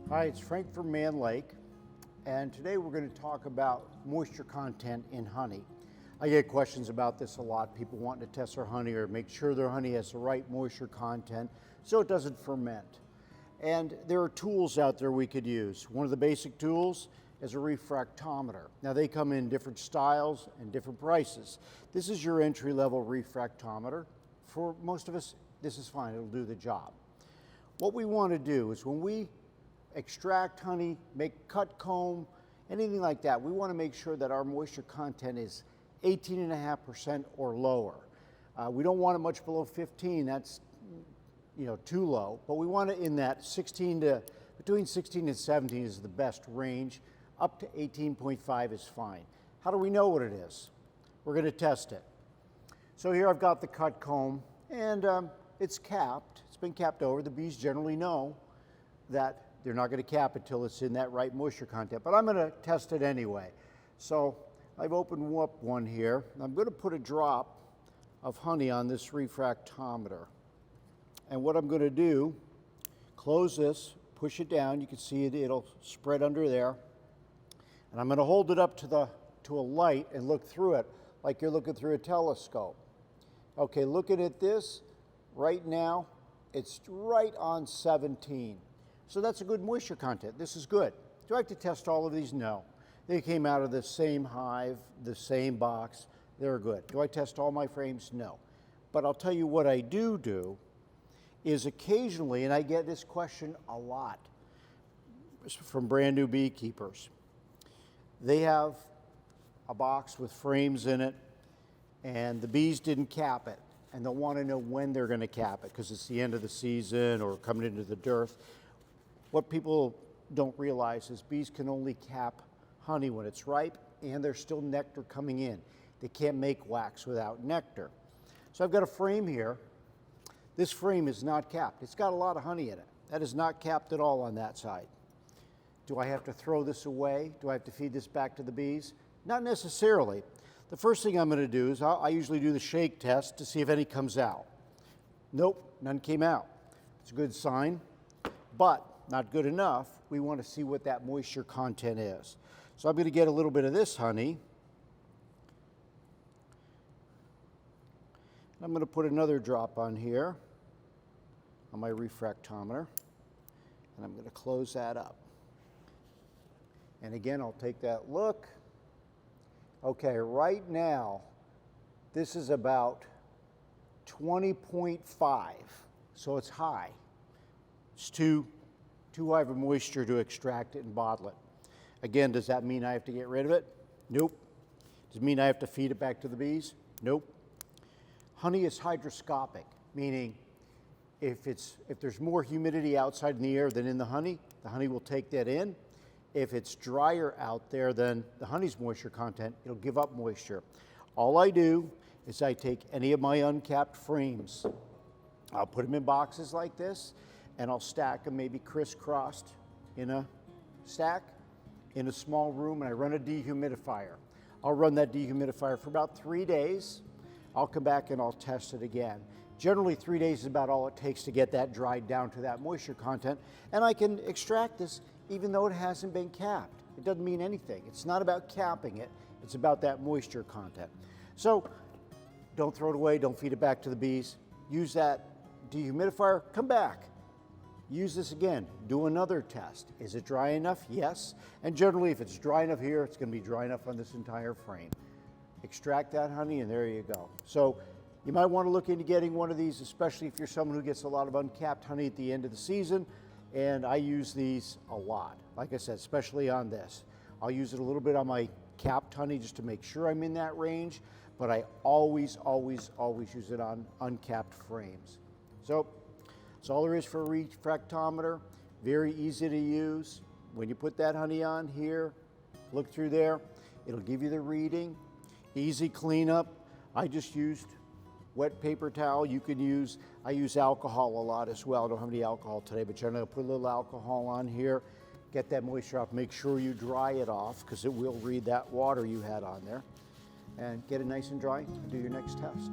Hi, it's Frank from Mann Lake, and today we're going to talk about moisture content in honey. I get questions about this a lot. People wanting to test their honey or make sure their honey has the right moisture content so it doesn't ferment. And there are tools out there we could use. One of the basic tools is a refractometer. Now they come in different styles and different prices. This is your entry-level refractometer. For most of us, this is fine, it'll do the job. What we want to do is when we extract honey, make cut comb, anything like that, we want to make sure that our moisture content is 18.5% or lower. We don't want it much below 15, that's too low, but we want it in that between 16 and 17 is the best range. Up to 18.5 is fine. How do we know what it is? We're going to test it. So here I've got the cut comb, and it's capped. It's been capped over. The bees generally know that they're not going to cap it till it's in that right moisture content, but I'm going to test it anyway. So I've opened up one here. I'm going to put a drop of honey on this refractometer. And what I'm going to do, close this, push it down. You can see it'll spread under there. And I'm going to hold it up to a light and look through it like you're looking through a telescope. Okay, looking at this, right now, it's right on 17. So that's a good moisture content. This is good. Do I have to test all of these? No. They came out of the same hive, the same box. They're good. Do I test all my frames? No. But I'll tell you what I do is occasionally, and I get this question a lot from brand new beekeepers. They have a box with frames in it, and the bees didn't cap it, and they'll want to know when they're going to cap it because it's the end of the season or coming into the dearth. What people don't realize is bees can only cap honey when it's ripe and there's still nectar coming in. They can't make wax without nectar. So I've got a frame here. This frame is not capped. It's got a lot of honey in it. That is not capped at all on that side. Do I have to throw this away? Do I have to feed this back to the bees? Not necessarily. The first thing I'm going to do is I usually do the shake test to see if any comes out. Nope, none came out. It's a good sign, but not good enough. We want to see what that moisture content is. So I'm going to get a little bit of this honey. I'm going to put another drop on here on my refractometer, and I'm going to close that up. And again, I'll take that look. Okay, right now, this is about 20.5, so it's high. It's too high of a moisture to extract it and bottle it. Again, does that mean I have to get rid of it? Nope. Does it mean I have to feed it back to the bees? Nope. Honey is hygroscopic, meaning if there's more humidity outside in the air than in the honey will take that in. If it's drier out there than the honey's moisture content, it'll give up moisture. All I do is I take any of my uncapped frames, I'll put them in boxes like this, and I'll stack them maybe crisscrossed in a stack in a small room, and I run a dehumidifier. I'll run that dehumidifier for about 3 days. I'll come back and I'll test it again. Generally 3 days is about all it takes to get that dried down to that moisture content, and I can extract this even though it hasn't been capped. It doesn't mean anything. It's not about capping it, it's about that moisture content. So don't throw it away, don't feed it back to the bees. Use that dehumidifier, come back. Use this again, do another test. Is it dry enough? Yes. And generally if it's dry enough here, it's going to be dry enough on this entire frame. Extract that honey and there you go. So you might want to look into getting one of these, especially if you're someone who gets a lot of uncapped honey at the end of the season. And I use these a lot. Like I said, especially on this. I'll use it a little bit on my capped honey just to make sure I'm in that range, but I always use it on uncapped frames. So that's all there is for a refractometer. Very easy to use. When you put that honey on here, look through there, it'll give you the reading. Easy cleanup. I just used wet paper towel. I use alcohol a lot as well. I don't have any alcohol today, but generally I'll put a little alcohol on here, get that moisture off, make sure you dry it off because it will read that water you had on there, and get it nice and dry and do your next test.